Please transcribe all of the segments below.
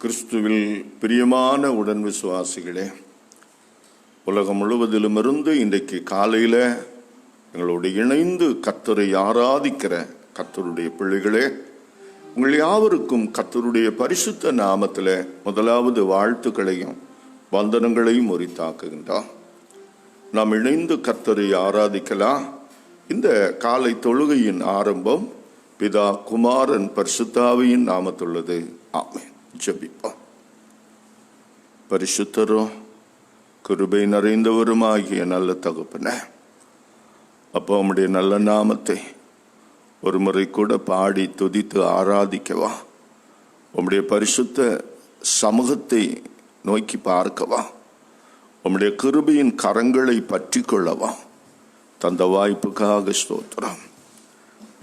கிறிஸ்துவில் பிரியமான உடன் விசுவாசிகளே, உலகம் முழுவதிலுமிருந்து இன்றைக்கு காலையில் எங்களோடு இணைந்து கர்த்தரை ஆராதிக்கிற கர்த்தருடைய பிள்ளைகளே, உங்கள் யாவருக்கும் கர்த்தருடைய பரிசுத்த நாமத்தில் முதலாவது வாழ்த்துக்களையும் வந்தனங்களையும் உரித்தாக்குகின்றார். நாம் இணைந்து கர்த்தரை ஆராதிக்கலாம். இந்த காலை தொழுகையின் ஆரம்பம் பிதா, குமாரன், பரிசுத்தாவியின் நாமத்துள்ளது. ஆமென். ஜெபிப்போம். பரிசுத்தரும் கிருபை நிறைந்தவருமாகிய நல்ல தகப்பனே, அப்போ உம்முடைய நல்ல நாமத்தை ஒரு முறை கூட பாடி துதித்து ஆராதிக்கவா, உம்முடைய பரிசுத்த சமூகத்தை நோக்கி பார்க்கவா, உம்முடைய கிருபையின் கரங்களை பற்றி கொள்ளவா தந்த வாய்ப்புக்காக ஸ்தோத்திரம்.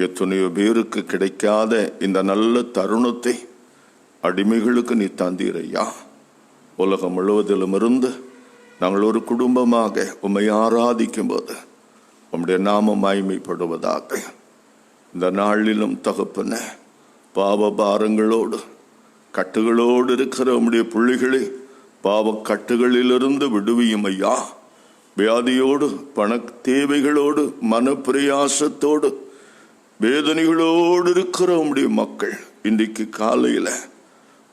எத்தனையோ பேருக்கு கிடைக்காத இந்த நல்ல தருணத்தை அடிமைகளுக்கு நீ தந்தீரையா. உலகம் முழுவதிலும் இருந்து நாங்கள் ஒரு குடும்பமாக உம்மை ஆராதிக்கும் போது உம்முடைய நாமம் மகிமைப்படுவதாக. இந்த நாளிலும் தகப்பனே, பாவ பாரங்களோடு கட்டுகளோடு இருக்கிற உம்முடைய பிள்ளைகளை பாவ கட்டுகளிலிருந்து விடுவியும் ஐயா. வியாதியோடு, பண தேவைகளோடு, மனப்பிரயாசத்தோடு, வேதனைகளோடு இருக்கிற உம்முடைய மக்கள் இன்றைக்கு காலையில்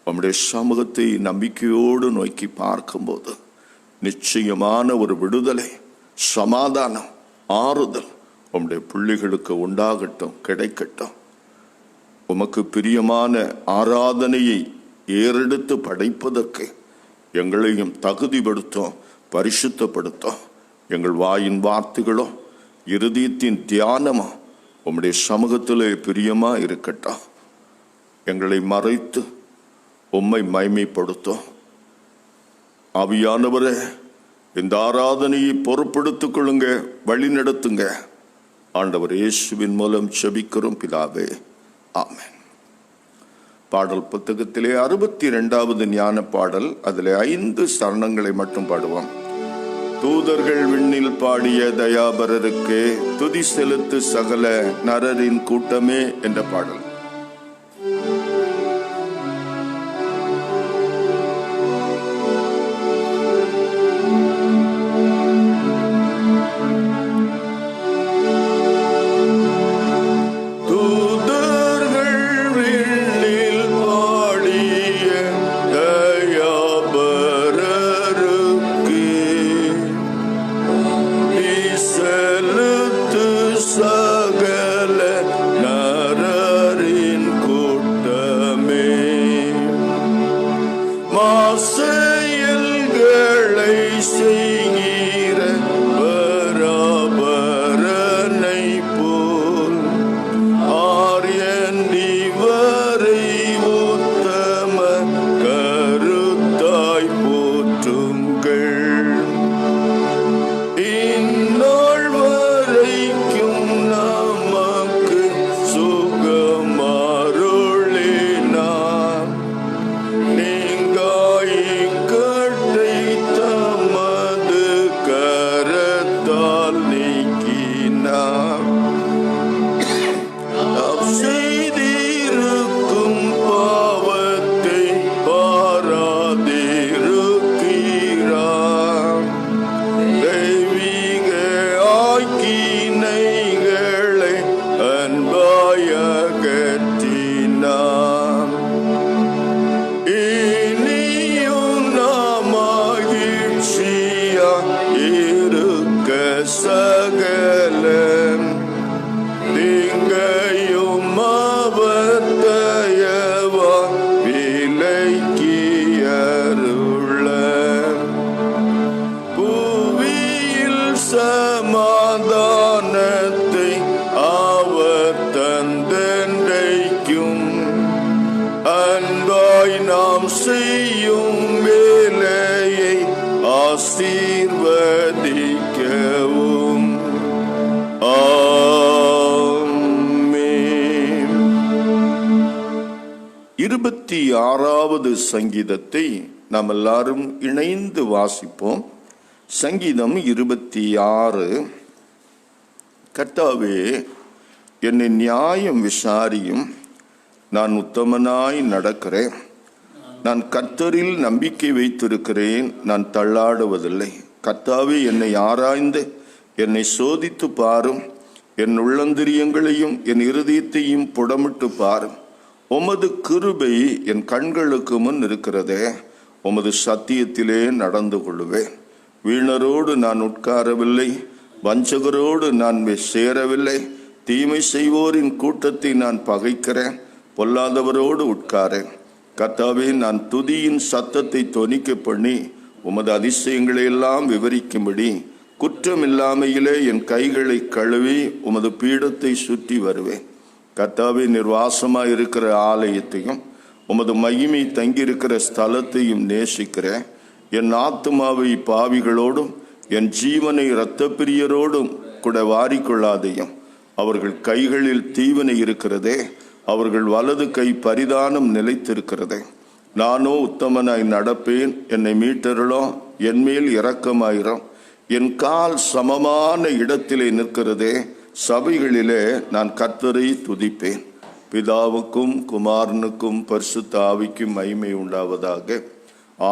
உம்முடைய சமூகத்தை நம்பிக்கையோடு நோக்கி பார்க்கும்போது நிச்சயமான ஒரு விடுதலை, சமாதானம், ஆறுதல் உம்முடைய பிள்ளைகளுக்கு உண்டாகட்டும், கிடைக்கட்டும். உமக்கு பிரியமான ஆராதனையை ஏறெடுத்து படைப்பதற்கு எங்களையும் தகுதிப்படுத்தும், பரிசுத்தப்படுத்தும். எங்கள் வாயின் வார்த்தைகளோ இருதயத்தின் தியானமோ உம்முடைய சமூகத்திலே பிரியமா இருக்கட்டும். எங்களை மறைத்து உம்மை மகிமைப்படுத்தும். ஆவியானவரே, இந்த ஆராதனையை பொறுப்படுத்திக் கொள்ளுங்க, வழி நடத்துங்க. ஆண்டவர் இயேசுவின் மூலம் ஜெபிக்கிறோம் பிதாவே, ஆமென். பாடல் புத்தகத்திலே 62வது ஞான பாடல், அதில் 5 சரணங்களை மட்டும் பாடுவோம். தூதர்கள் விண்ணில் பாடிய தயாபரருக்கு துதி செலுத்து சகல நரரின் கூட்டமே என்ற பாடல். ஆசீர்வதிக்கவும். ஆமென். 26வது சங்கீதத்தை நாம் எல்லாரும் இணைந்து வாசிப்போம். சங்கீதம் 26. கர்த்தாவே, என்னை நியாயம் விசாரியும், நான் உத்தமனாய் நடக்கிறேன். நான் கர்த்தரில் நம்பிக்கை வைத்திருக்கிறேன், நான் தள்ளாடுவதில்லை. கர்த்தாவே, என்னை ஆராய்ந்து என்னை சோதித்து பாரும், என் உள்ளந்திரியங்களையும் என் இருதயத்தையும் புடமிட்டு பாரும். உமது கிருபை என் கண்களுக்கு முன் இருக்கிறதே, உமது சத்தியத்திலே நடந்து கொள்ளுவேன். வீணரோடு நான் உட்காரவில்லை, வஞ்சகரோடு நான் சேரவில்லை. தீமை செய்வோரின் கூட்டத்தை நான் பகைக்கிறேன், பொல்லாதவரோடு உட்காரேன். கர்த்தாவே, நான் துதியின் சத்தத்தை தொனிக்க பண்ணி உமது அதிசயங்களை எல்லாம் விவரிக்கும்படி குற்றமில்லாமையிலே என் கைகளை கழுவி உமது பீடத்தை சுற்றி வருவேன். கர்த்தாவே, நிர்வாசமாய் இருக்கிற ஆலயத்தையும் உமது மகிமை தங்கியிருக்கிற ஸ்தலத்தையும் நேசிக்கிறேன். என் ஆத்துமாவை பாவிகளோடும் என் ஜீவனை இரத்தப்பிரியரோடும் கூட வாரிக்கொள்ளாதையும். அவர்கள் கைகளில் தீவினை இருக்கிறதே, அவர்கள் வலது கை பரிதானம் நிலைத்திருக்கிறதே. நானோ உத்தமனாய் நடப்பேன், என்னை மீட்டருளோ, என்மேல் இரக்கமாயிரும். என் கால் சமமான இடத்திலே நிற்கிறதே, சபைகளிலே நான் கர்த்தரை துதிப்பேன். பிதாவுக்கும் குமாரனுக்கும் பரிசுத்த ஆவிக்கும் மகிமை உண்டாவதாக,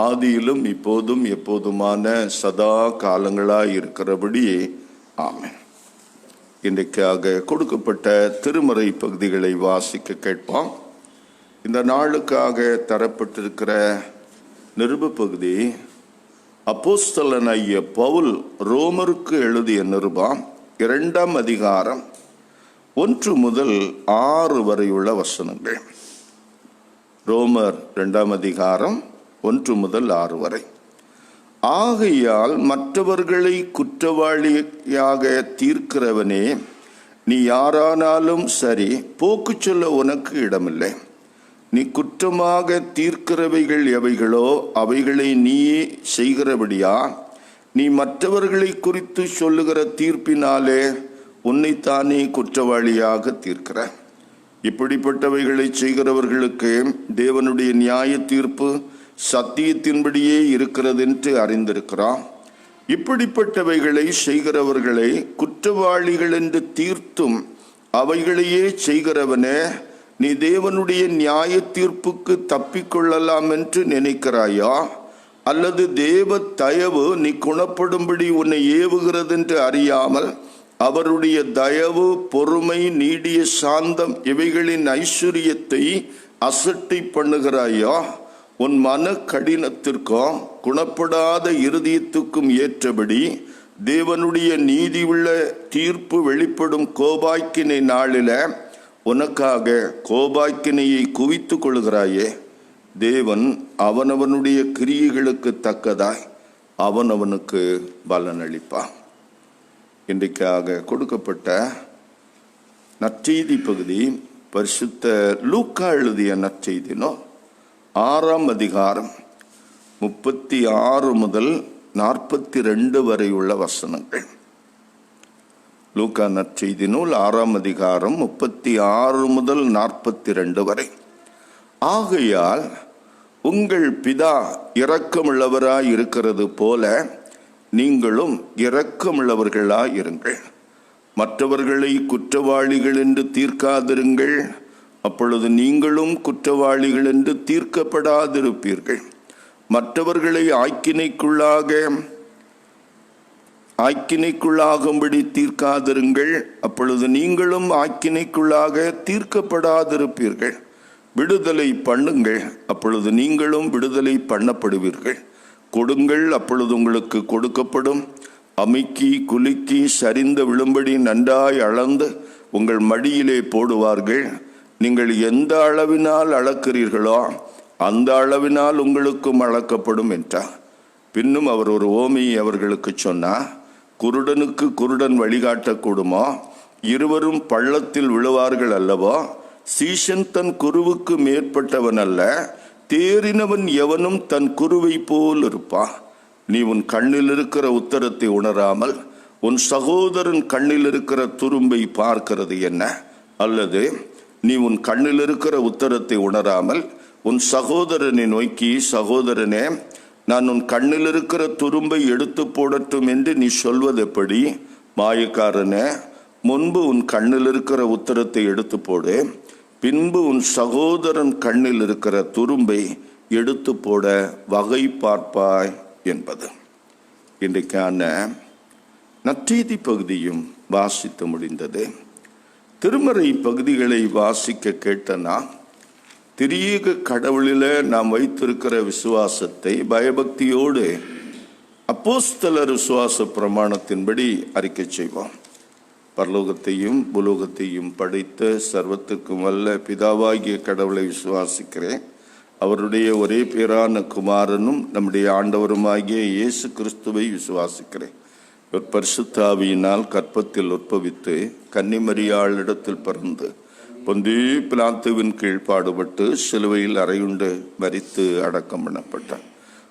ஆதியிலும் இப்போதும் எப்போதுமான சதா காலங்களாய் இருக்கிறபடியே ஆமென். இன்றைக்காக கொடுக்கப்பட்ட திருமறை பகுதிகளை வாசிக்க கேட்போம். இந்த நாளுக்காக தரப்பட்டிருக்கிற நிருப பகுதி அப்போஸ்தலனாகிய பவுல் ரோமருக்கு எழுதிய நிருபம் 2ஆம் அதிகாரம் 1 முதல் 6 வரையுள்ள வசனங்கள். ரோமர் 2ஆம் அதிகாரம் 1 முதல் 6 வரை. ஆகையால் மற்றவர்களை குற்றவாளியாக தீர்க்கிறவனே, நீ யாரானாலும் சரி, போக்கு சொல்ல உனக்கு இடமில்லை. நீ குற்றமாக தீர்க்கிறவைகள் எவைகளோ அவைகளை நீயே செய்கிறபடியா நீ மற்றவர்களை குறித்து சொல்லுகிற தீர்ப்பினாலே உன்னைத்தானே குற்றவாளியாக தீர்க்கிற. இப்படிப்பட்டவைகளை செய்கிறவர்களுக்கு தேவனுடைய நியாய தீர்ப்பு சத்தியத்தின்படியே இருக்கிறது என்று அறிந்திருக்கிறான். இப்படிப்பட்டவைகளை செய்கிறவர்களை குற்றவாளிகள் என்று தீர்த்தும் அவைகளையே செய்கிறவனே, நீ தேவனுடைய நியாய தீர்ப்புக்கு தப்பிக்கொள்ளலாம் என்று நினைக்கிறாயா? அல்லது தேவ தயவு நீ குணப்படும்படி உன்னை ஏவுகிறது என்று அறியாமல் அவருடைய தயவு, பொறுமை, நீடிய சாந்தம் இவைகளின் ஐஸ்வர்யத்தை அசட்டை பண்ணுகிறாயா? உன் மன கடினத்திற்கும் குணப்படாத இருதயத்துக்கும் ஏற்றபடி தேவனுடைய நீதியுள்ள தீர்ப்பு வெளிப்படும் கோபாக்கினை நாளில உனக்காக கோபாக்கினையை குவித்து கொள்கிறாயே. தேவன் அவனவனுடைய கிரியைகளுக்கு தக்கதாய் அவனவனுக்கு பலனளிப்பான். இன்றைக்காக கொடுக்கப்பட்ட நற்செய்தி பகுதி பரிசுத்த லூக்கா எழுதிய நற்செய்தினோ 6ஆம் அதிகாரம் 36 முதல் 42 வரை உள்ள வசனங்கள். லூக்கா நற்செய்தி நூல் 6ஆம் அதிகாரம் 36 முதல் 42 வரை. ஆகையால் உங்கள் பிதா இரக்கமுள்ளவராய் இருக்கிறது போல நீங்களும் இரக்கமுள்ளவர்களாய் இருங்கள். மற்றவர்களை குற்றவாளிகள் என்று தீர்க்காதிருங்கள், அப்பொழுது நீங்களும் குற்றவாளிகள் என்று தீர்க்கப்படாதிருப்பீர்கள். மற்றவர்களை ஆக்கினைக்குள்ளாகும்படி தீர்க்காதிருங்கள், அப்பொழுது நீங்களும் ஆக்கினைக்குள்ளாக தீர்க்கப்படாதிருப்பீர்கள். விடுதலை பண்ணுங்கள், அப்பொழுது நீங்களும் விடுதலை பண்ணப்படுவீர்கள். கொடுங்கள், அப்பொழுது உங்களுக்கு கொடுக்கப்படும். அமுக்கி குலுக்கி சரிந்து விழும்படி நன்றாய் அளந்து உங்கள் மடியிலே போடுவார்கள். நீங்கள் எந்த அளவினால் அளக்கிறீர்களோ அந்த அளவினால் உங்களுக்கும் அளக்கப்படும் என்றார். பின்னும் அவர் ஒரு ஓமையை அவர்களுக்கு சொன்னார். குருடனுக்கு குருடன் வழிகாட்டக்கூடுமோ? இருவரும் பள்ளத்தில் விழுவார்கள் அல்லவோ? சீஷன் தன் குருவுக்கு மேற்பட்டவன் அல்ல, தேறினவன் எவனும் தன் குருவை போல் இருப்பான். நீ உன் கண்ணில் இருக்கிற உத்தரத்தை உணராமல் உன் சகோதரன் கண்ணில் இருக்கிற துரும்பை பார்க்கிறது என்ன? அல்லது நீ உன் கண்ணில் இருக்கிற உத்தரத்தை உணராமல் உன் சகோதரனை நோக்கி, சகோதரனே, நான் உன் கண்ணில் இருக்கிற துரும்பை எடுத்து போடட்டும் என்று நீ சொல்வது எப்படி? மாயக்காரனே, முன்பு உன் கண்ணில் இருக்கிற உத்தரத்தை எடுத்து போடு, பின்பு உன் சகோதரன் கண்ணில் இருக்கிற துரும்பை எடுத்து போட வகை பார்ப்பாய் என்பது. இன்றைக்கான நற்செய்தி பகுதியும் வாசித்து முடிந்தது. திருமறை பகுதிகளை வாசிக்க கேட்டனா திரியேக கடவுளில் நாம் வைத்திருக்கிற விசுவாசத்தை பயபக்தியோடு அப்போஸ்தலர் விசுவாச பிரமாணத்தின்படி அறிக்கை செய்வோம். பரலோகத்தையும் பூலோகத்தையும் படைத்த சர்வத்திற்கும் வல்ல பிதாவாகிய கடவுளை விசுவாசிக்கிறேன். அவருடைய ஒரே பேரான குமாரனும் நம்முடைய ஆண்டவருமாகிய இயேசு கிறிஸ்துவை விசுவாசிக்கிறேன். இவர் பரிசுத்த ஆவியினால் கற்பத்தில் உற்பவித்து கன்னிமரியாளிடத்தில் பிறந்து பொந்திய பிலாத்துவின் கீழ் பாடுபட்டு சிலுவையில் அறையுண்டு மரித்து அடக்கம் பண்ணப்பட்டார்.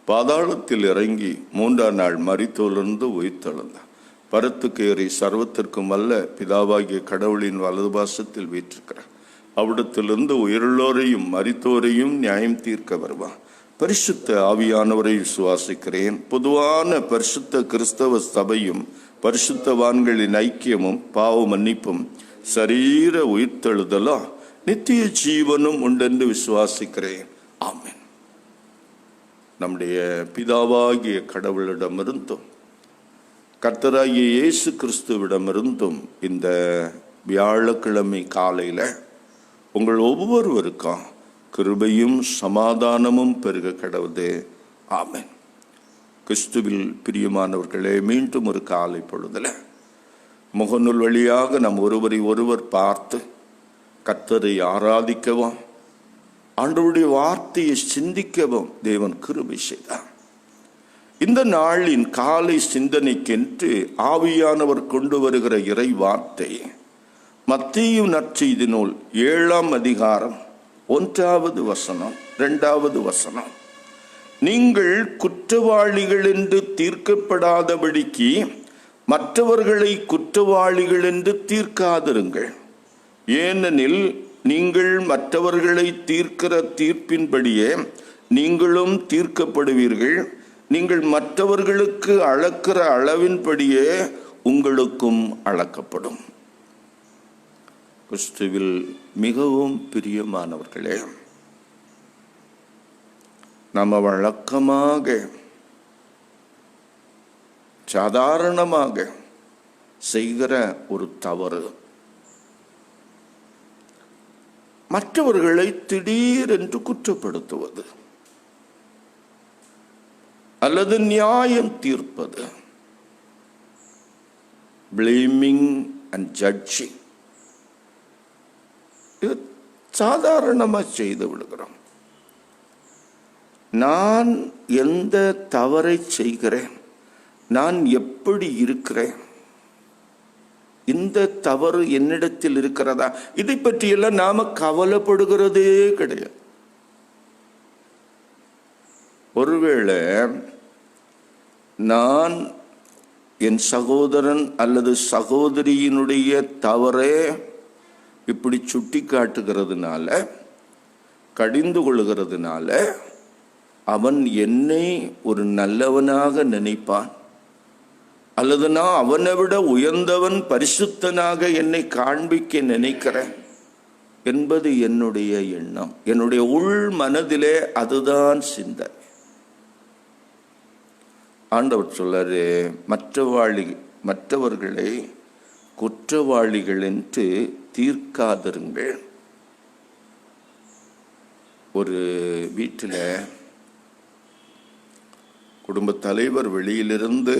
பாதாளத்தில் இறங்கி 3ஆம் நாள் மரித்தோலிருந்து உயிர்த்தெழுந்தார். பரத்துக்கேறி சர்வத்திற்கும் அல்ல பிதாவாகிய கடவுளின் வலது பாசத்தில் வீற்றிருக்கிறார். அவ்விடத்திலிருந்து உயிருள்ளோரையும் மரித்தோரையும் நியாயம் தீர்க்க வருவார். பரிசுத்த ஆவியானவரை விசுவாசிக்கிறேன். பொதுவான பரிசுத்த கிறிஸ்தவ சபையும் பரிசுத்தவான்களின் ஐக்கியமும் பாவ மன்னிப்பும் சரீர உயிர்த்தெழுதலா நித்திய ஜீவனும் உண்டென்று விசுவாசிக்கிறேன். ஆமென். நம்முடைய பிதாவாகிய கடவுளிடமிருந்தும் கர்த்தராகிய இயேசு கிறிஸ்துவிடமிருந்தும் இந்த வியாழக்கிழமை காலையில் உங்கள் ஒவ்வொருவருக்கும் கிருபையும் சமாதானமும் பெருக கடவுதே. ஆமென். கிறிஸ்துவில் பிரியமானவர்களே, மீண்டும் ஒரு காலை பொழுதில் முகநூல் வழியாக நம் ஒருவரை ஒருவர் பார்த்து கர்த்தரை ஆராதிக்கவும் ஆண்டவருடைய வார்த்தையை சிந்திக்கவும் தேவன் கிருபை செய்தார். இந்த நாளின் காலை சிந்தனைக்கென்று ஆவியானவர் கொண்டு வருகிற இறை வார்த்தை மத்தேயு நற்செய்தி நூல் 7ஆம் அதிகாரம் 1வது வசனம் 2வது வசனம். நீங்கள் குற்றவாளிகள் என்று தீர்க்கப்படாதபடிக்கு மற்றவர்களை குற்றவாளிகள் என்று தீர்க்காதிருங்கள். ஏனெனில் நீங்கள் மற்றவர்களை தீர்க்கிற தீர்ப்பின்படியே நீங்களும் தீர்க்கப்படுவீர்கள். நீங்கள் மற்றவர்களுக்கு அளக்கிற அளவின்படியே உங்களுக்கும் அளக்கப்படும். கிறிஸ்துவில் மிகவும் பிரியமானவர்களே, நம்ம வழக்கமாக சாதாரணமாக செய்கிற ஒரு தவறு, மற்றவர்களை திடீரென்று குற்றப்படுத்துவது அல்லது நியாயம் தீர்ப்பது, பிளேமிங் அண்ட் ஜட்ஜிங். இது சாதாரணமாக செய்து விடுகிறோம். நான் எந்த தவறை செய்கிறேன், நான் எப்படி இருக்கிறேன், இந்த தவறு என்னிடத்தில் இருக்கிறதா, இதை பற்றியெல்லாம் நாம கவலைப்படுகிறதே கிடையாது. ஒருவேளை நான் என் சகோதரன் அல்லது சகோதரியினுடைய தவறே இப்படி சுட்டி காட்டுகிறதுனால, கடிந்து கொள்கிறதுனால அவன் என்னை ஒரு நல்லவனாக நினைப்பான், அல்லது நான் அவனை விட உயர்ந்தவன் பரிசுத்தனாக என்னை காண்பிக்க நினைக்கிறேன் என்பது என்னுடைய எண்ணம். என்னுடைய உள் மனதிலே அதுதான் சிந்தனை. ஆண்டவர் சொல்றாரு, மற்றவர்களை குற்றவாளிகள் என்று தீர்க்காதிருங்கள். ஒரு வீட்டில் குடும்ப தலைவர் வெளியிலிருந்து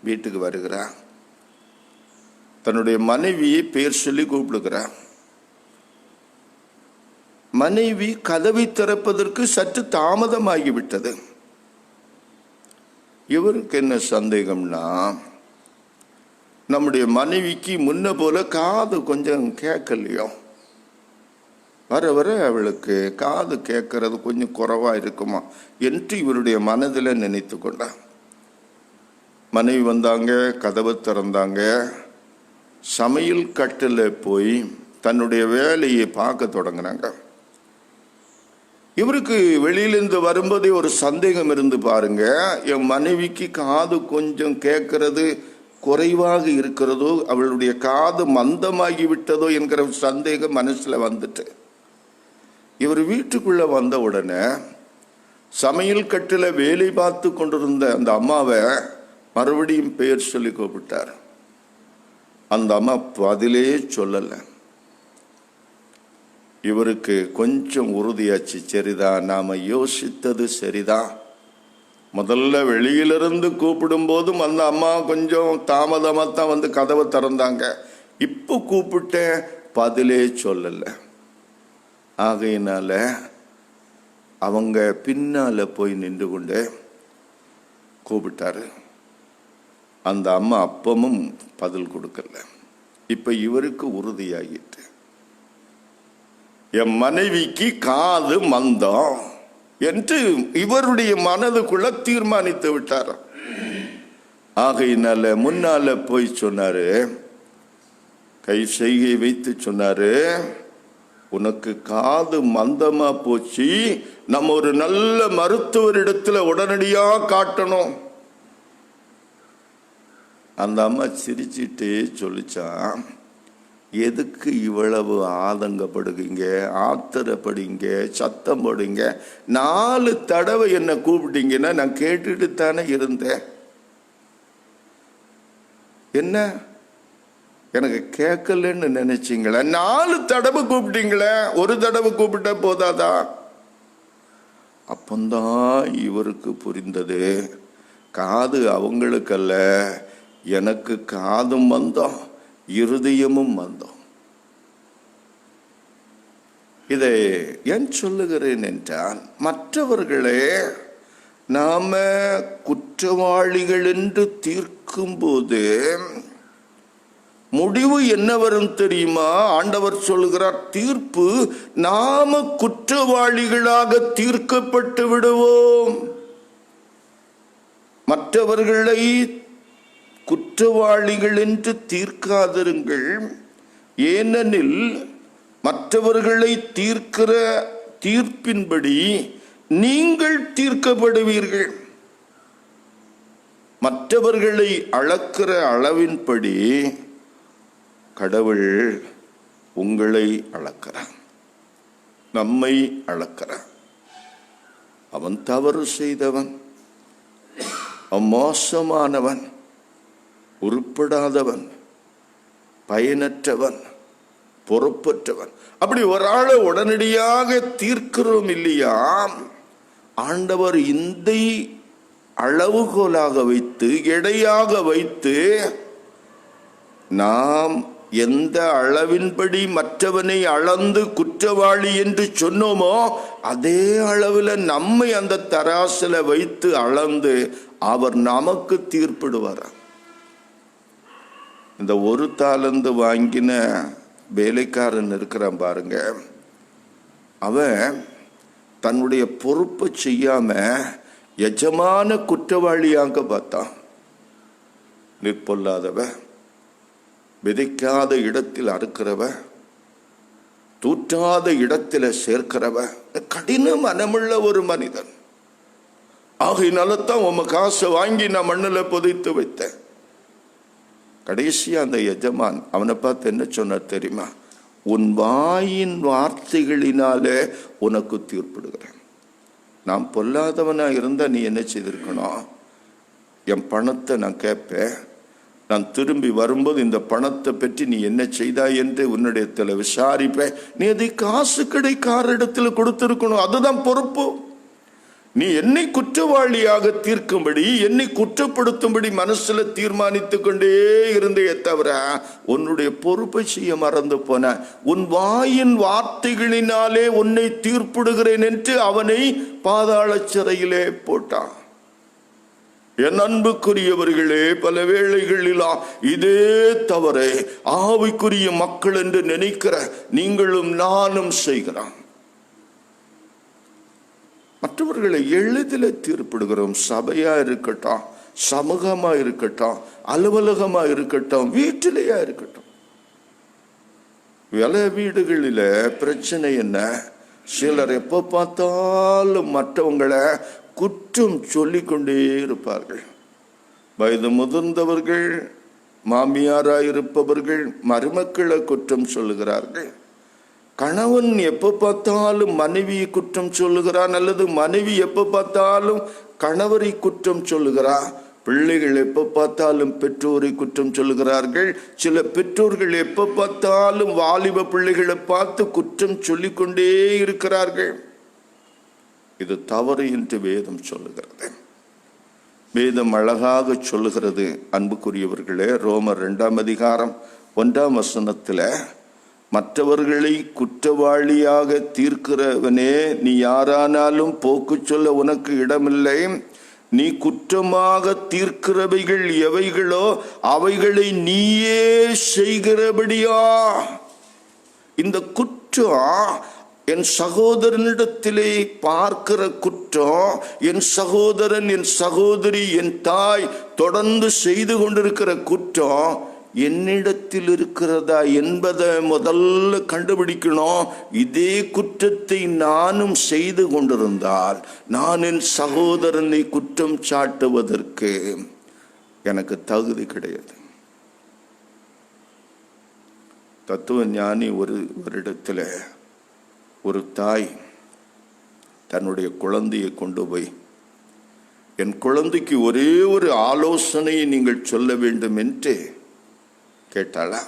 வீட்டுக்கு வருகிறார். தன்னுடைய மனைவியை பேர் சொல்லி கூப்பிடுகிறார். மனைவி கதவை திறப்பதற்கு சற்று தாமதமாகிவிட்டது. இவருக்கு என்ன சந்தேகம்னா, நம்முடைய மனைவிக்கு முன்ன போல காது கொஞ்சம் கேட்கலையோ, வர வர அவளுக்கு காது கேட்கறது கொஞ்சம் குறைவா இருக்குமா என்று இவருடைய மனதில் நினைத்து கொண்டார். மனைவி வந்தாங்க, கதவை திறந்தாங்க. சமையல் கட்டில் போய் தன்னுடைய வேலையை பார்க்க தொடங்கினாங்க. இவருக்கு வெளியிலிருந்து வரும்போதே ஒரு சந்தேகம் இருந்து பாருங்க, என் மனைவிக்கு காது கொஞ்சம் கேட்கறது குறைவாக இருக்கிறதோ, அவளுடைய காது மந்தமாகி விட்டதோ என்கிற சந்தேகம் மனசுல வந்துட்டு, இவர் வீட்டுக்குள்ள வந்த உடனே சமையல் கட்டில வேலை பார்த்து கொண்டிருந்த அந்த அம்மாவை மறுபடியும் பெயர் சொல்லி கூப்பிட்டார். அந்த அம்மா பதிலே சொல்லலை. இவருக்கு கொஞ்சம் உறுதியாச்சு, சரிதான், நாம யோசித்தது சரிதான். முதல்ல வெளியிலிருந்து கூப்பிடும் போதும் அந்த அம்மா கொஞ்சம் தாமதமாக தான் வந்து கதவை திறந்தாங்க. இப்போ கூப்பிட்ட பதிலே சொல்லலை. ஆகையினால அவங்க பின்னால போய் நின்று கொண்டு கூப்பிட்டாரு. அந்த அம்மா அப்பமும் பதில் கொடுக்கல. இப்ப இவருக்கு உறுதியாகிட்டு, என் மனைவிக்கு காது மந்தம் என்று இவருடைய மனதுக்குள்ள தீர்மானித்து விட்டார். ஆகையினால முன்னால போய் சொன்னாரு, கை செய்கை வைத்து சொன்னாரு, உனக்கு காது மந்தமா போச்சு, நம்ம ஒரு நல்ல மருத்துவரிடத்துல உடனடியா காட்டணும். அந்த அம்மா சிரிச்சிட்டே சொல்லிச்சான், எதுக்கு இவ்வளவு ஆதங்கப்படுவீங்க, ஆத்திரப்படுங்க, சத்தம் போடுங்க? 4 தடவை என்ன கூப்பிட்டீங்கன்னா நான் கேட்டுட்டு தானே இருந்தேன். என்ன எனக்கு கேட்கலன்னு நினைச்சீங்களா? 4 தடவை கூப்பிட்டீங்களே, ஒரு தடவை கூப்பிட்ட போதாதா? அப்பந்தான் இவருக்கு புரிந்தது, காது அவங்களுக்கல்ல, எனக்கு காதும் வந்தோம், இருதயமும் வந்தோம். இதை ஏன் சொல்லுகிறேன் என்றால், மற்றவர்களே நாம குற்றவாளிகள் என்று தீர்க்கும் போது முடிவு என்ன வரும் தெரியுமா? ஆண்டவர் சொல்லுகிறார், தீர்ப்பு நாம குற்றவாளிகளாக தீர்க்கப்பட்டு விடுவோம். மற்றவர்களை குற்றவாளிகள் என்று தீர்க்காதிருங்கள். ஏனெனில் மற்றவர்களை தீர்க்கிற தீர்ப்பின்படி நீங்கள் தீர்க்கப்படுவீர்கள். மற்றவர்களை அளக்கிற அளவின்படி கடவுள் உங்களை அளக்கிறான், நம்மை அளக்கிறான். அவன் தவறு செய்தவன், மோசமானவன், உருப்படாதவன், பயனற்றவன், பொறுப்பற்றவன். அப்படி ஒரு ஆளை உடனடியாக தீர்க்கிறோம் இல்லையா? ஆண்டவர் இந்த அளவுகோலாக வைத்து, எடையாக வைத்து, நாம் எந்த அளவின்படி மற்றவனை அளந்து குற்றவாளி என்று சொன்னோமோ அதே அளவில் நம்மை அந்த தராசில வைத்து அளந்து அவர் நமக்கு தீர்ப்பிடுவார். இந்த 1 தாலந்து வாங்கின வேலைக்காரன் இருக்கிறான் பாருங்க, அவன் தன்னுடைய பொறுப்பை செய்யாம எஜமான குற்றவாளியாக பார்த்தான். நிற்பொல்லாதவ, விதைக்காத இடத்தில் அறுக்கிறவ, தூற்றாத இடத்தில் சேர்க்கிறவ, கடின மனமுள்ள ஒரு மனிதன். ஆகையினால தான் உம காசை வாங்கி நான் மண்ணில் புதைத்து வைத்தேன். கடைசியா அந்த எஜமான் அவனை பார்த்து என்ன சொன்னார் தெரியுமா? உன் வாயின் வார்த்தைகளினாலே உனக்கு தீர்ப்பிடுகிறேன். நான் பொல்லாதவனா இருந்தா நீ என்ன செய்திருக்கணும்? என் பணத்தை நான் கேட்பேன், நான் திரும்பி வரும்போது இந்த பணத்தை பற்றி நீ என்ன செய்தாய் என்று உன்னிடத்தில் விசாரிப்பேன். நீ அதை காசு கடைக்கார இடத்துல கொடுத்திருக்கணும். அதுதான் பொறுப்பு. நீ என்னை குற்றவாளியாக தீர்க்கும்படி, என்னை குற்றப்படுத்தும்படி மனசுல தீர்மானித்து கொண்டே இருந்தே தவிர உன்னுடைய பொறுப்பை செய்ய மறந்து போன. உன் வாயின் வார்த்தைகளினாலே உன்னை தீர்ப்பிடுகிறேன் என்று அவனை பாதாள சிறையிலே போட்டான். என் அன்புக்குரியவர்களே, பல வேளைகளில் இதே தவறை ஆவிக்குரிய மக்கள் என்று நினைக்கிற நீங்களும் நானும் செய்கிறோம். மற்றவர்களை எளிதில் தீர்ப்பிடுகிறோம். சபையா இருக்கட்டும், சமூகமா இருக்கட்டும், அலுவலகமா இருக்கட்டும், வீட்டிலேயா இருக்கட்டும். பல வீடுகளில பிரச்சனை என்ன? சிலர் எப்ப பார்த்தாலும் மற்றவங்களை குற்றம் சொல்லிக்கொண்டே இருப்பார்கள். வயது முதிர்ந்தவர்கள், மாமியாராயிருப்பவர்கள் மருமக்களை குற்றம் சொல்லுகிறார்கள். கணவன் எப்ப பார்த்தாலும் மனைவியை குற்றம் சொல்லுகிறான், அல்லது மனைவி எப்ப பார்த்தாலும் கணவரை குற்றம் சொல்லுகிறார். பிள்ளைகள் எப்ப பார்த்தாலும் பெற்றோரை குற்றம் சொல்லுகிறார்கள். சில பெற்றோர்கள் எப்ப பார்த்தாலும் வாலிப பிள்ளைகளை பார்த்து குற்றம் சொல்லிக்கொண்டே இருக்கிறார்கள். இது தவறு என்று வேதம் சொல்லுகிறது. வேதம் அழகாக சொல்லுகிறது. அன்புக்குரியவர்களே, ரோமர் 2ஆம் அதிகாரம் 1ஆம் வசனத்துல, மற்றவர்களை குற்றவாளியாக தீர்க்கிறவனே, நீ யாரானாலும் போக்கு சொல்ல உனக்கு இடமில்லை. நீ குற்றமாக தீர்க்கிறவைகள் எவைகளோ அவைகளை நீயே செய்கிறபடியா. இந்த குற்றம் என் சகோதரனிடத்திலே பார்க்கிற குற்றம், என் சகோதரன், என் சகோதரி, என் தாய் தொடர்ந்து செய்து கொண்டிருக்கிற குற்றம் என்னிடத்தில் இருக்கிறதா என்பதை முதல்ல கண்டுபிடிக்கணும். இதே குற்றத்தை நானும் செய்து கொண்டிருந்தால் நான் என் சகோதரனை குற்றம் சாட்டுவதற்கு எனக்கு தகுதி கிடையாது. தத்துவ ஞானி ஒரு இடத்துல ஒரு தாய் தன்னுடைய குழந்தையை கொண்டு போய், என் குழந்தைக்கு ஒரே ஒரு ஆலோசனையை நீங்கள் சொல்ல வேண்டும் என்று கேட்டாளா.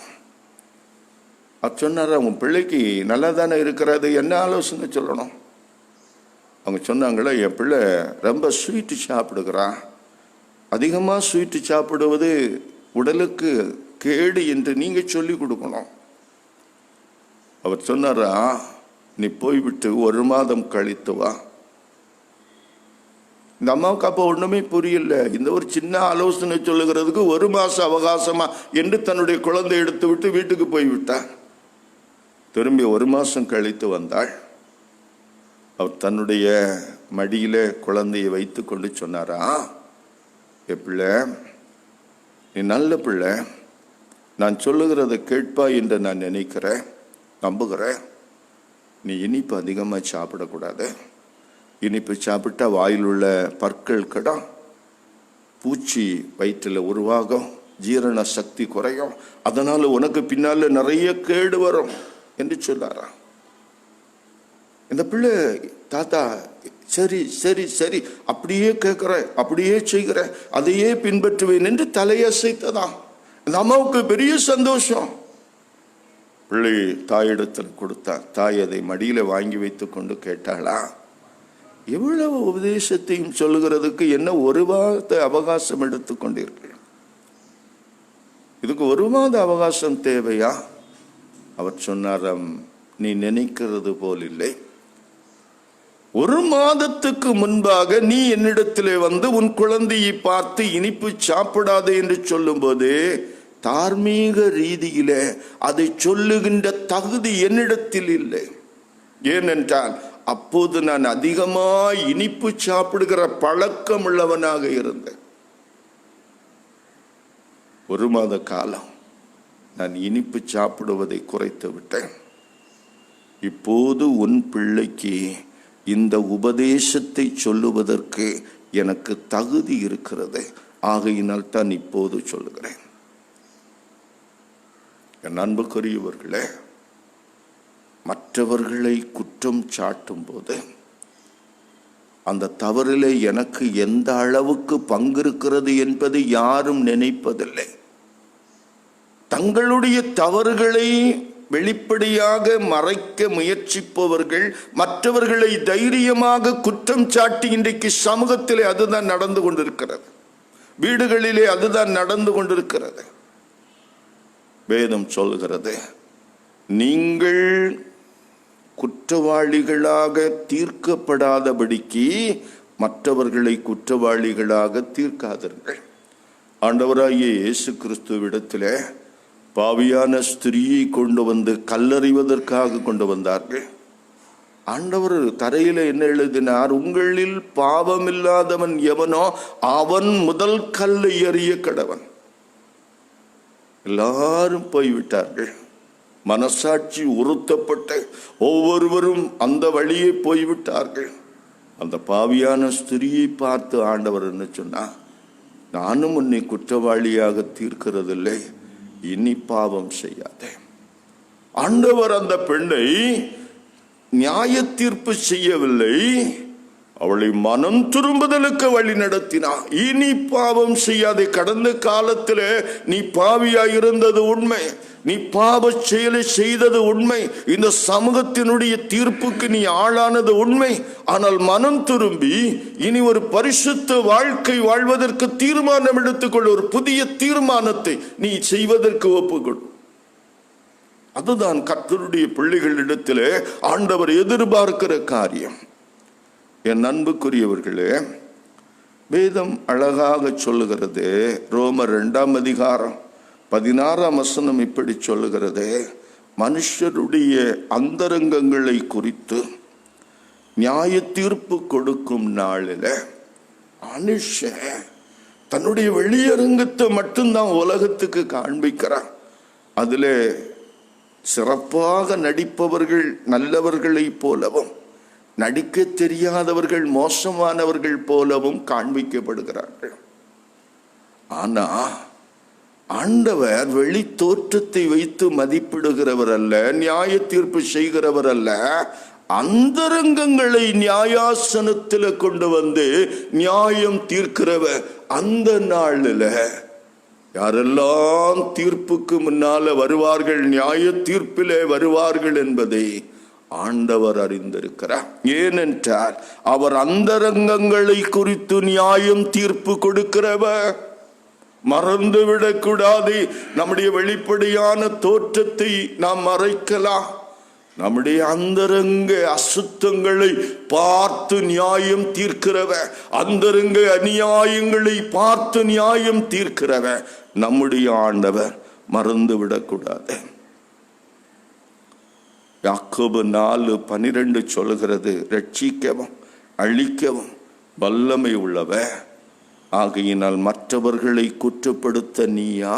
அவர் சொன்னார், உன் பிள்ளைக்கு நல்லா தானே இருக்கிறது, என்ன ஆலோசனை சொல்லணும்? அவங்க சொன்னாங்களே, என் பிள்ளை ரொம்ப ஸ்வீட்டு சாப்பிடுகிறான், அதிகமாக ஸ்வீட்டு சாப்பிடுவது உடலுக்கு கேடு என்று நீங்கள் சொல்லி கொடுக்கணும். அவர் சொன்னாரா, நீ போய்விட்டு 1 மாதம் கழித்து வா. இந்த அம்மாவுக்கு அப்போ ஒன்றுமே புரியல. இந்த ஒரு சின்ன ஆலோசனை சொல்லுகிறதுக்கு 1 மாதம் அவகாசமா என்று தன்னுடைய குழந்தை எடுத்து விட்டு வீட்டுக்கு போய்விட்டார். திரும்பி 1 மாதம் கழித்து வந்தாள். அவர் தன்னுடைய மடியில குழந்தையை வைத்து கொண்டு சொன்னாரா, என் பிள்ளை, நீ நல்ல பிள்ளை, நான் சொல்லுகிறத கேட்பாய் என்று நான் நினைக்கிறேன், நம்புகிறேன். நீ இனிப்பு அதிகமாக சாப்பிடக்கூடாது. இனிப்பு சாப்பிட்டா வாயில் உள்ள பற்கள் கெடும், பூச்சி வயிற்றில் உருவாகும், ஜீரண சக்தி குறையும், அதனால உனக்கு பின்னால நிறைய கேடு வரும் என்று சொன்னாராம். இந்த பிள்ளை, தாத்தா சரி சரி சரி, அப்படியே கேட்கிறேன், அப்படியே செய்கிறேன், அதையே பின்பற்றுவேன் என்று தலையசைத்ததான். இந்த அம்மாவுக்கு பெரிய சந்தோஷம். பிள்ளை தாயிடத்தில் கொடுத்தார். தாய் அதை மடியில வாங்கி வைத்து கொண்டு கேட்டாளா, எவ்வளவு உபதேசத்தையும் சொல்லுகிறதுக்கு என்ன 1 வார அவகாசம் எடுத்துக்கொண்டீர்கள்? இதுக்கு 1 மாத அவகாசம் தேவையா? அவர் சொன்னாராம், நீ நினைக்கிறது போல் இல்லை. 1 மாதத்துக்கு முன்பாக நீ என்னிடத்திலே வந்து உன் குழந்தையை பார்த்து இனிப்பு சாப்பிடாதே என்று சொல்லும் போது தார்மீக ரீதியில அதை சொல்லுகின்ற தகுதி என்னிடத்தில் இல்லை. ஏனென்றால் அப்போது நான் அதிகமாய் இனிப்பு சாப்பிடுகிற பழக்கம் உள்ளவனாக இருந்தேன். 1 மாத காலம் நான் இனிப்பு சாப்பிடுவதை குறைத்து விட்டேன். இப்போது உன் பிள்ளைக்கு இந்த உபதேசத்தை சொல்லுவதற்கு எனக்கு தகுதி இருக்கிறது, ஆகையினால் தான் இப்போது சொல்லுகிறேன். என் அன்புக்குரியவர்களே, மற்றவர்களை குற்றம் சாட்டும் போது அந்த தவறிலே எனக்கு எந்த அளவுக்கு பங்கு இருக்கிறது என்பதை யாரும் நினைப்பதில்லை. தங்களுடைய தவறுகளை வெளிப்படையாக மறைக்க முயற்சிப்பவர்கள் மற்றவர்களை தைரியமாக குற்றம் சாட்டி இன்றைக்கு சமூகத்திலே அதுதான் நடந்து கொண்டிருக்கிறது, வீடுகளிலே அதுதான் நடந்து கொண்டிருக்கிறது. வேதம் சொல்லுகிறது, நீங்கள் குற்றவாளிகளாக தீர்க்கப்படாதபடிக்கு மற்றவர்களை குற்றவாளிகளாக தீர்க்காதீர்கள். ஆண்டவராகிய இயேசு கிறிஸ்துவிடத்தில் பாவியான ஸ்திரியை கொண்டு வந்து கல்லறிவதற்காக கொண்டு வந்தார்கள். ஆண்டவர் தரையில என்ன எழுதினார்? உங்களில் பாவமில்லாதவன் எவனோ அவன் முதல் கல்லை எறிய கடவன். எல்லாரும் போய்விட்டார்கள். மனசாட்சி உறுத்தப்பட்ட ஒவ்வொருவரும் அந்த வழியே போய்விட்டார்கள். அந்த பாவியான ஸ்திரியை பார்த்து ஆண்டவர் என்ன சொன்னா, நானும் உன்னை குற்றவாளியாக தீர்க்கிறதில்லை, இனி பாவம் செய்யாதே. ஆண்டவர் அந்த பெண்ணை நியாய தீர்ப்பு செய்யவில்லை, அவளை மனம் திரும்புதலுக்கு வழி நடத்தினார். இனி பாவம் செய்யாதே. கடந்த காலத்தில் நீ பாவியாயிருந்தது உண்மை, நீ பாவ செயலை செய்தது உண்மை, இந்த சமூகத்தினுடைய தீர்ப்புக்கு நீ ஆளானது உண்மை. ஆனால் மனம் திரும்பி இனி ஒரு பரிசுத்த வாழ்க்கை வாழ்வதற்கு தீர்மானம் எடுத்துக்கொள். ஒரு புதிய தீர்மானத்தை நீ செய்வதற்கு ஒப்புக்கொள். அதுதான் கர்த்தருடைய பிள்ளைகளிடத்தில் ஆண்டவர் எதிர்பார்க்கிற காரியம். என் அன்புக்குரியவர்களே, வேதம் அழகாக சொல்லுகிறது. ரோமர் 2:16 இப்படி சொல்லுகிறது, மனுஷருடைய அந்தரங்கங்களை குறித்து நியாய தீர்ப்பு கொடுக்கும் நாளில் மனுஷன் தன்னுடைய வெளியரங்கத்தை மட்டும்தான் உலகத்துக்கு காண்பிக்கிறான். அதில் சிறப்பாக நடிப்பவர்கள் நல்லவர்களை போலவும், நடிக்க தெரியாதவர்கள் மோசமானவர்கள் போலவும் காண்பிக்கப்படுகிறார்கள். ஆனா ஆண்டவர் வெளி தோற்றத்தை வைத்து மதிப்பிடுகிறவர் அல்ல, நியாய தீர்ப்பு செய்கிறவர் அல்ல. அந்தரங்கங்களை நியாயாசனத்தில் கொண்டு வந்து நியாயம் தீர்க்கிறவர். அந்த நாளில் யாரெல்லாம் தீர்ப்புக்கு முன்னால வருவார்கள், நியாய தீர்ப்பிலே வருவார்கள் என்பதை ஆண்டவர் அறிந்திருக்கிறார். ஏனென்றால் அவர் அந்தரங்கங்களை குறித்து நியாயம் தீர்ப்பு கொடுக்கிறவர். மறந்துவிடக் கூடாது. நம்முடைய வெளிப்படையான தோற்றத்தை நாம் மறைக்கலாம். நம்முடைய அந்தரங்க அசுத்தங்களை பார்த்து நியாயம் தீர்க்கிறவர், அந்தரங்க அநியாயங்களை பார்த்து நியாயம் தீர்க்கிறவர் நம்முடைய ஆண்டவர். மறந்துவிடக்கூடாது. யாக்கோபு 4:12 சொல்லுகிறது, ரட்சிக்கவும் அழிக்கவும் வல்லமை உள்ளவர், ஆகையினால் மற்றவர்களை குற்றப்படுத்த நீயா?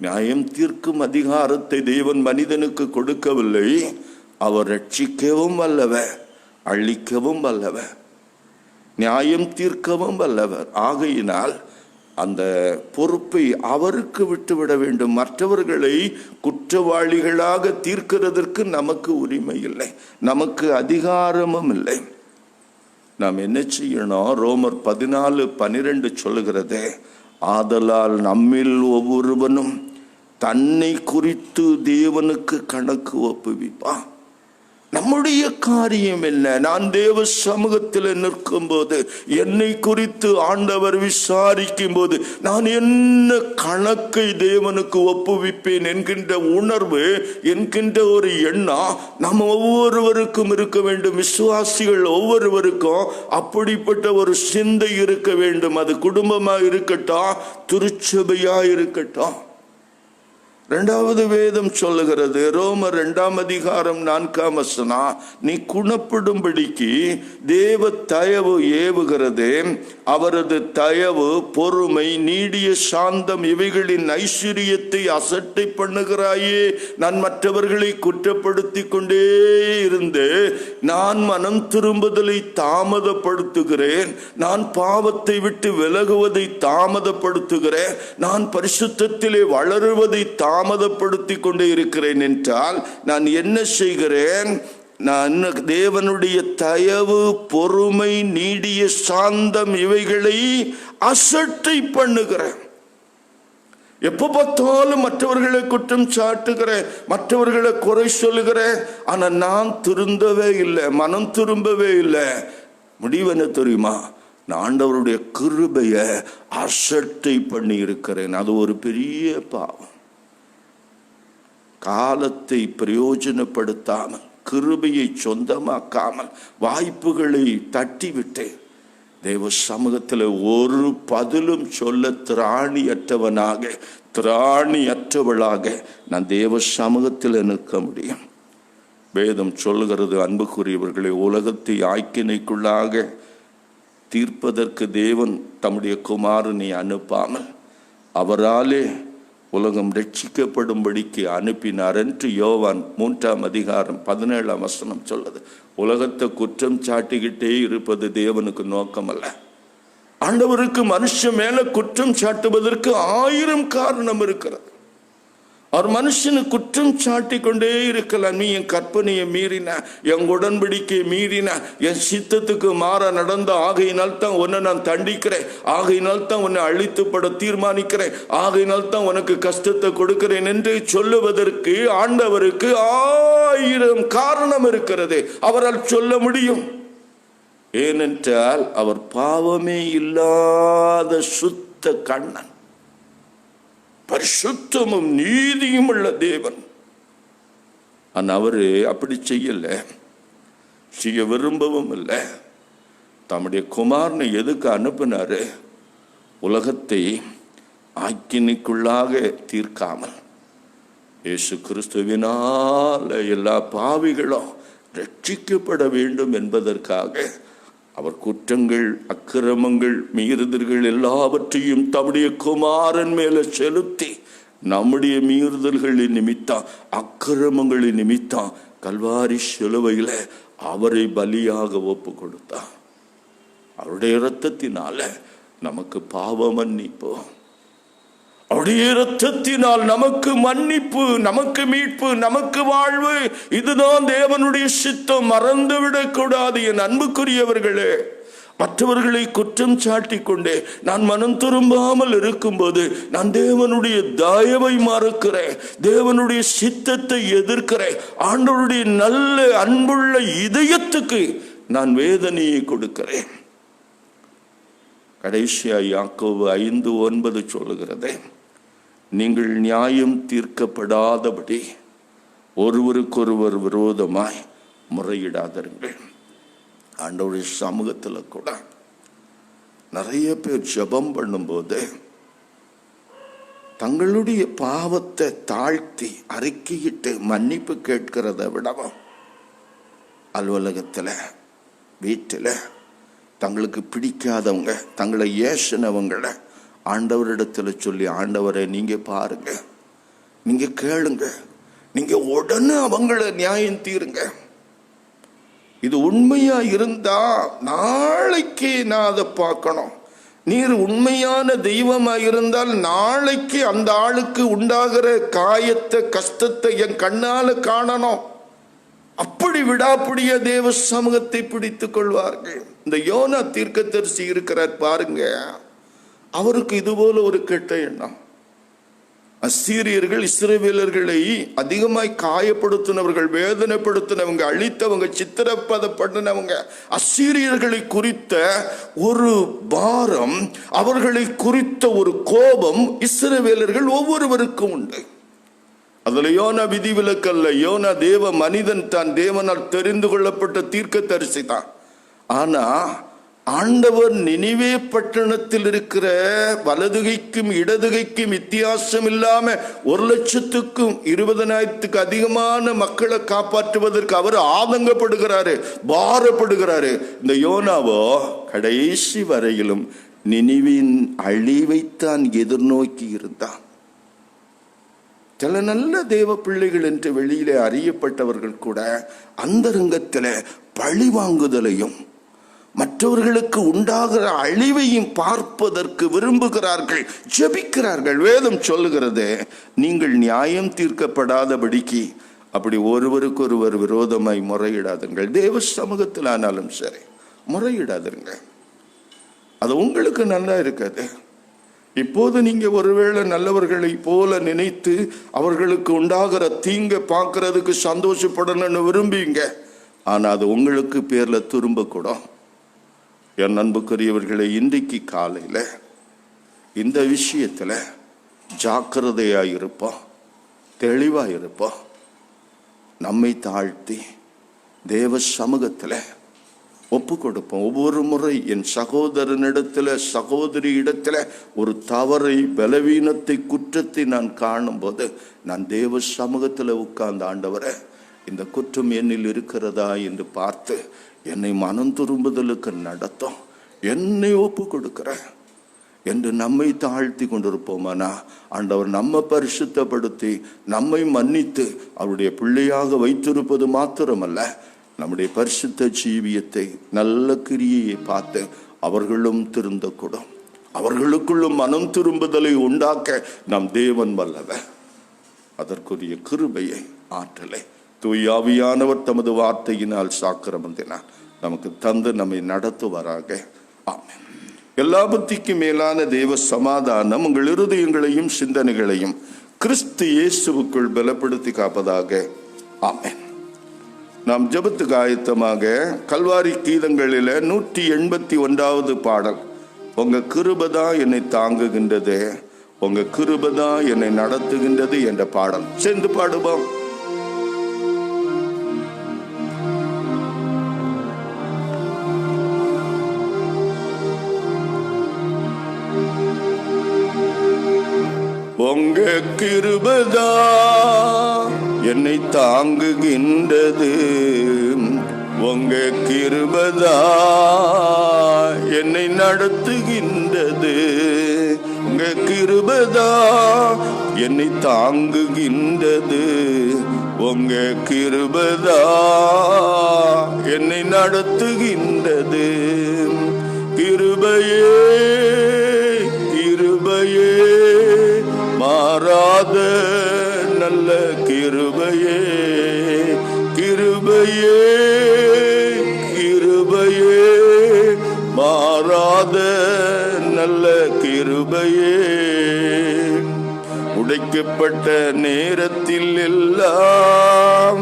நியாயம் தீர்க்கும் அதிகாரத்தை தேவன் மனிதனுக்கு கொடுக்கவில்லை. அவர் ரட்சிக்கவும் வல்லவர், அழிக்கவும் வல்லவர், நியாயம் தீர்க்கவும் வல்லவர். ஆகையினால் அந்த பொறுப்பை அவருக்கு விட்டுவிட வேண்டும். மற்றவர்களை குற்றவாளிகளாக தீர்க்கிறதற்கு நமக்கு உரிமை இல்லை, நமக்கு அதிகாரமும் இல்லை. நாம் என்ன செய்யணும்? ரோமர் 14:12 சொல்லுகிறது, ஆதலால் நம்மில் ஒவ்வொருவனும் தன்னை குறித்து தேவனுக்கு கணக்கு ஒப்புவிப்பான். நம்முடைய காரியம் என்ன? நான் தேவ சமூகத்தில் நிற்கும் போது, என்னை குறித்து ஆண்டவர் விசாரிக்கும் போது, நான் என்ன கணக்கை தேவனுக்கு ஒப்புவிப்பேன் என்கின்ற உணர்வு, என்கின்ற ஒரு எண்ணம் நம்ம ஒவ்வொருவருக்கும் இருக்க வேண்டும். விசுவாசிகள் ஒவ்வொருவருக்கும் அப்படிப்பட்ட ஒரு சிந்தை இருக்க வேண்டும். அது குடும்பமா இருக்கட்டும், திருச்சபையா இருக்கட்டும். இரண்டாவது வேதம் சொல்லுகிறது, ரோமர் 2:4 நீ குணப்படும்படிக்கு தேவ தயவு ஏவுகிறது, அவரது தயவு பொறுமை நீடிய சாந்தம் இவைகளின் ஐஸ்வரியத்தை அசட்டை பண்ணுகிறாயே. நான் மற்றவர்களை குற்றப்படுத்தி கொண்டே இருந்து நான் மனம் திரும்புதலை தாமதப்படுத்துகிறேன், நான் பாவத்தை விட்டு விலகுவதை தாமதப்படுத்துகிறேன், நான் பரிசுத்தத்திலே வளருவதை தாமதப்படுத்தி கொண்டே இருக்கிறேன் என்றால் நான் என்ன செய்கிறேன்? நான் தேவனுடைய தயவு பொறுமை நீடிய சாந்தம் இவைகளை அசட்டை பண்ணுகிறேன். எப்ப பார்த்தாலும் மற்றவர்களை குற்றம் சாட்டுகிறேன், மற்றவர்களை குறை சொல்லுகிறேன். ஆனா நான் திருந்தவே இல்லை, மனம் திரும்பவே இல்லை. முடிவென்ன தெரியுமா? நான் ஆண்டவருடைய கிருபையை அசட்டை பண்ணி இருக்கிறேன். அது ஒரு பெரிய பாவம். காலத்தை பிரயோஜனப்படுத்தாமல், கிருபையை சொந்தமாக்காமல், வாய்ப்புகளை தட்டிவிட்டு தேவ சமூகத்தில் ஒரு பதிலும் சொல்ல திராணியற்றவளாக நான் தேவ சமூகத்தில் நிற்க முடியும். வேதம் சொல்லுகிறது, அன்புக்குரியவர்களை, உலகத்தை ஆக்கினைக்குள்ளாக தீர்ப்பதற்கு தேவன் தம்முடைய குமாரனை அனுப்பாமல் அவராலே உலகம் ரட்சிக்கப்படும்படிக்கு அனுப்பினார் என்று யோவான் 3:17 சொல்லுது. உலகத்தை குற்றம் சாட்டிக்கிட்டே இருப்பது தேவனுக்கு நோக்கம் அல்ல. ஆண்டவருக்கு மனுஷன் மேல குற்றம் சாட்டுவதற்கு 1000 காரணம் இருக்கிறது. அவர் மனுஷனு குற்றம் சாட்டி கொண்டே இருக்கலாம். நீ என் கற்பனையை மீறின, என் உடன்படிக்கையை மீறின, என் சித்தத்துக்கு மாற நடந்த, ஆகையினால் தான் உன்னை நான் தண்டிக்கிறேன், ஆகையினால் தான் உன்னை அழித்துப்பட தீர்மானிக்கிறேன், ஆகையினால் தான் உனக்கு கஷ்டத்தை கொடுக்கிறேன் என்று சொல்லுவதற்கு ஆண்டவருக்கு 1000 காரணம் இருக்கிறது. அவரால் சொல்ல முடியும். ஏனென்றால் அவர் பாவமே இல்லாத சுத்த கண்ணன், பரிசுத்தமும் நீதியும் உள்ள தேவன். ஆனா அவரு அப்படி செய்யல, செய்ய விரும்பவும் இல்லை. தம்முடைய குமாரனை எதுக்கு அனுப்பினாரு? உலகத்தை ஆக்கினைக்குள்ளாக தீர்க்காமல் இயேசு கிறிஸ்துவினால எல்லா பாவிகளும் ரட்சிக்கப்பட வேண்டும் என்பதற்காக அவர் குற்றங்கள், அக்கிரமங்கள், மீறுதல்கள் எல்லாவற்றையும் தம்முடைய குமாரன் மேல செலுத்தி நம்முடைய மீறுதல்களின் நிமித்தம், அக்கிரமங்களின் நிமித்தம் கல்வாரி சிலுவையில அவரை பலியாக ஒப்பு கொடுத்தார். அவருடைய இரத்தத்தினால நமக்கு பாவ மன்னிப்பு, அவருடைய இரத்தத்தினால் நமக்கு மன்னிப்பு, நமக்கு மீட்பு, நமக்கு வாழ்வு. இதுதான் தேவனுடைய சித்தம். மறந்துவிடக் கூடாது என் அன்புக்குரியவர்களே. மற்றவர்களை குற்றம் சாட்டி கொண்டே நான் மனம் திரும்பாமல் இருக்கும்போது நான் தேவனுடைய தயவை மறக்கிறேன், தேவனுடைய சித்தத்தை எதிர்க்கிறேன், ஆண்டவருடைய நல்ல அன்புள்ள இதயத்துக்கு நான் வேதனையை கொடுக்கிறேன். கடைசியா யாக்கோபு 5:9 சொல்லுகிறது, நீங்கள் நியாயம் தீர்க்கப்படாதபடி ஒருவருக்கொருவர் விரோதமாய் முறையிடாதீர்கள். ஆண்டவருடைய சமூகத்தில் கூட நிறைய பேர் ஜெபம் பண்ணும்போது தங்களுடைய பாவத்தை தாழ்த்தி அறிக்கையிட்டு மன்னிப்பு கேட்கிறத விடவும் அலுவலகத்தில், வீட்டில் தங்களுக்கு பிடிக்காதவங்க, தங்களை ஏசினவங்களை ஆண்டவரிடத்தில் சொல்லி, ஆண்டவரை நீங்க பாருங்க, நீங்க கேளுங்க, நீங்க உடனே அவங்கள நியாயம் தீருங்க. இது உண்மையா இருந்தா நாளைக்கு நான் அதை பார்க்கணும். நீர் உண்மையான தெய்வமா இருந்தால் நாளைக்கு அந்த ஆளுக்கு உண்டாகிற காயத்தை, கஷ்டத்தை என் கண்ணால காணணும். அப்படி விடாப்பிடிய தேவ சமூகத்தை பிடித்துக் கொள்வார்கள். இந்த யோனா தீர்க்கதரிசி இருக்கிறார் பாருங்க, அவருக்கு இதுபோல ஒரு கெட்ட எண்ணம். அசீரியர்கள் இஸ்ரவேலர்களை அதிகமாய் காயப்படுத்தினவர்கள், வேதனைப்படுத்தினவங்க, அழித்தவங்க, சித்திரப்பதப்படினவங்க. அசீரியர்களை குறித்த ஒரு பாரம், அவர்களை குறித்த ஒரு கோபம் இஸ்ரவேலர்கள் ஒவ்வொருவருக்கும் உண்டு. அதுல யோனா விதிவிலக்கல்ல. யோனா தேவ மனிதன் தான், தேவனால் தெரிந்து கொள்ளப்பட்ட தீர்க்கதரிசி தான். ஆனா ஆண்டவர் நினிவே பட்டணத்தில் இருக்கிற வலதுகைக்கும் இடதுகைக்கும் வித்தியாசம் இல்லாம 1,20,000 அதிகமான மக்களை காப்பாற்றுவதற்கு அவர் ஆதங்கப்படுகிறாரு, பாரப்படுகிறாரு. இந்த யோனாவோ கடைசி வரையிலும் நினிவின் அழிவைத்தான் எதிர்நோக்கி இருந்தான். சில நல்ல தேவ பிள்ளைகள் என்று வெளியிலே அறியப்பட்டவர்கள் கூட அந்தரங்கத்தில் பழி வாங்குதலையும் மற்றவர்களுக்கு உண்டாகிற அழிவையும் பார்ப்பதற்கு விரும்புகிறார்கள், ஜெபிக்கிறார்கள். வேதம் சொல்லுகிறது, நீங்கள் நியாயம் தீர்க்கப்படாதபடிக்கு அப்படி ஒருவருக்கொருவர் விரோதமாய் முறையிடாதுங்கள். தேவ சமூகத்தில் ஆனாலும் சரி முறையிடாதுங்க. அது உங்களுக்கு நல்லா இருக்காது. இப்போது நீங்க ஒருவேளை நல்லவர்களை போல நினைத்து அவர்களுக்கு உண்டாகிற தீங்க பார்க்கறதுக்கு சந்தோஷப்படணும்னு விரும்புவீங்க. ஆனா அது உங்களுக்கு பேர்ல திரும்பக்கூடும். என் அன்புக்குரியவர்களை, இன்றைக்கு காலையில இந்த விஷயத்துல ஜாக்கிரதையா இருப்போம், தெளிவா இருப்போம். நம்மை தாழ்த்தி தேவ சமூகத்துல ஒப்பு கொடுப்போம். ஒவ்வொரு முறை என் சகோதரனிடத்துல, சகோதரி இடத்துல ஒரு தவறை, பலவீனத்தை, குற்றத்தை நான் காணும் போது நான் தேவ சமூகத்துல உட்கார்ந்து, ஆண்டவரே இந்த குற்றம் என்னில் இருக்கிறதா என்று பார்த்து என்னை மனம் திரும்புதலுக்கு நடத்தும், என்னை ஒப்பு கொடுக்கிறேன் என்று நம்மை தாழ்த்தி கொண்டிருப்போமானா ஆண்டவர் நம்ம பரிசுத்தப்படுத்தி நம்மை மன்னித்து அவருடைய பிள்ளையாக வைத்திருப்பது மாத்திரமல்ல, நம்முடைய பரிசுத்த ஜீவியத்தை, நல்ல கிரியையை பார்த்து அவர்களும் திருந்தக்கூடும். அவர்களுக்குள்ளும் மனம் திரும்புதலை உண்டாக்க நம் தேவன் வல்லவர். அதற்குரிய கிருபையை, ஆற்றலை தூயாவியானவர் தமது வார்த்தையினால் சாக்கிரமத்தினால் நமக்கு தந்து நம்மை நடத்துவாராக. ஆமென். எல்லா புத்திக்கும் மேலான தேவ சமாதானம் உங்கள் இருதயங்களையும் சிந்தனைகளையும் கிறிஸ்து இயேசுவுக்குள் பலப்படுத்தி காப்பதாக. ஆமென். நாம் ஜெபத்துக்கு ஆயத்தமாக கல்வாரி கீதங்களில் 181வது பாடல், உங்க கிருபைதான் என்னை தாங்குகின்றது, உங்க கிருபைதான் என்னை நடத்துகின்றது என்ற பாடல் சேர்ந்து பாடுவோம். உங்க கிருபைதான் என்னை தாங்குகின்றது, உங்க கிருபைதான் என்னை நடத்துகின்றது, உங்க கிருபைதான் என்னை தாங்குகின்றது, உங்க கிருபைதான் என்னை நடத்துகின்றது. கிருபையே கிருபையே மாறாத நல்ல கிருபையே, கிருபையே கிருபையே மாறாத நல்ல கிருபையே. உடைக்கப்பட்ட நேரத்தில் எல்லாம்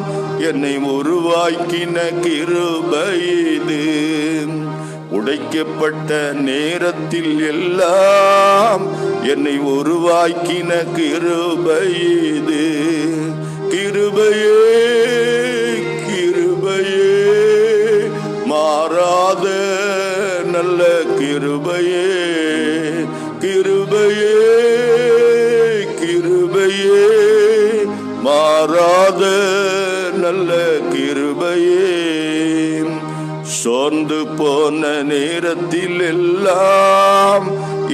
என்னை உருவாக்கின கிருபை இது, உடைக்கப்பட்ட நேரத்தில் எல்லாம் என்னை உருவாக்கின கிருபை இது. கிருபையே கிருபையே மாறாத நல்ல கிருபையே, கிருபையே கிருபையே மாறாத நல்ல கிருபையே. சோர்ந்து போன நேரத்தில் எல்லாம்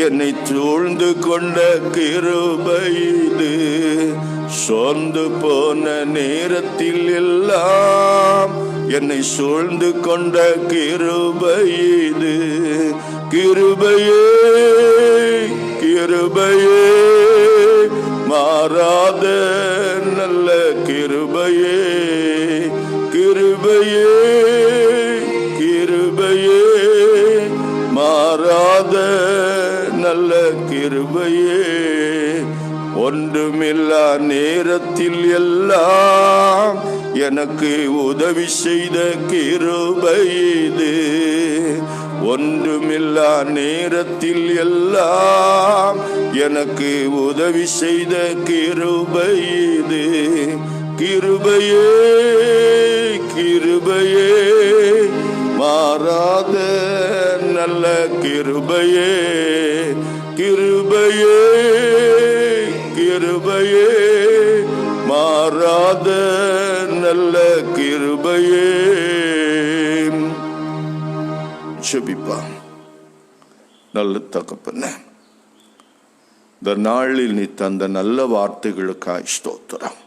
என்னை சூழ்ந்து கொண்ட கிருபை இது, சோர்ந்து போன நேரத்தில் எல்லாம் என்னை சூழ்ந்து கொண்ட கிருபை இது. கிருபையே கிருபையே மாறாத நல்ல கிருபையே, கிருபையே கிருபையே மாறாத நல்ல கிருபையே. ஒன்றுமில்லா நேரத்தில் எல்லாம் எனக்கு உதவி செய்த கிருபை இது, ஒன்றுமில்லா நேரத்தில் எல்லாம் எனக்கு உதவி செய்த கிருபை இது. கிருபையே கிருபையே மாறாத நல்ல கிருபையே, கிருபையே கிருபையே மாறாத நல்ல கிருபையே. ஜெபிப்போம். நல்ல தகப்பனே, இந்த நாளில் நீ தந்த நல்ல வார்த்தைகளுக்காய் ஸ்தோத்திரம்.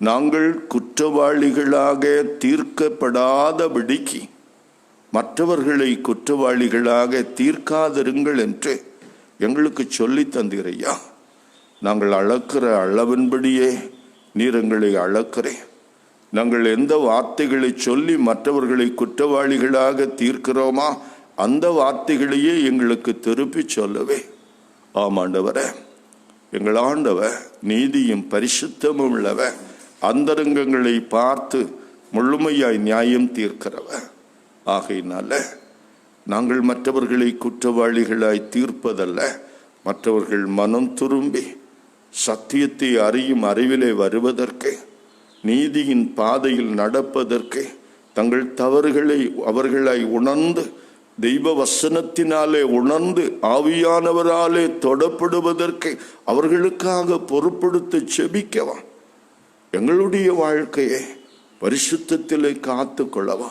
நாங்கள் குற்றவாளிகளாக தீர்க்கப்படாதபடிக்கு மற்றவர்களை குற்றவாளிகளாக தீர்க்காதிருங்கள் என்று எங்களுக்கு சொல்லி தந்தீரையா. நாங்கள் அளக்கிற அளவின்படியே நீர் எங்களை அளக்கிறேன். நாங்கள் எந்த வார்த்தைகளை சொல்லி மற்றவர்களை குற்றவாளிகளாக தீர்க்கிறோமா அந்த வார்த்தைகளையே எங்களுக்கு திருப்பி சொல்லவே. ஆமாண்டவரே, எங்கள் ஆண்டவர் நீதியும் பரிசுத்தமும் உள்ளவர், அந்தரங்கங்களை பார்த்து முழுமையாய் நியாயம் தீர்க்கிறவர். ஆகையினால நாங்கள் மற்றவர்களை குற்றவாளிகளாய் தீர்ப்பதல்ல, மற்றவர்கள் மனம் திரும்பி சத்தியத்தை அறியும் அறிவிலே வருவதற்கு, நீதியின் பாதையில் நடப்பதற்கு, தங்கள் தவறுகளை அவர்களாய் உணர்ந்து தெய்வ வசனத்தினாலே உணர்ந்து ஆவியானவராலே தொடப்படுவதற்கு அவர்களுக்காக பொறுப்படுத்த செபிக்கவா. எங்களுடைய வாழ்க்கையை பரிசுத்தத்திலே காத்து கொள்ளவா.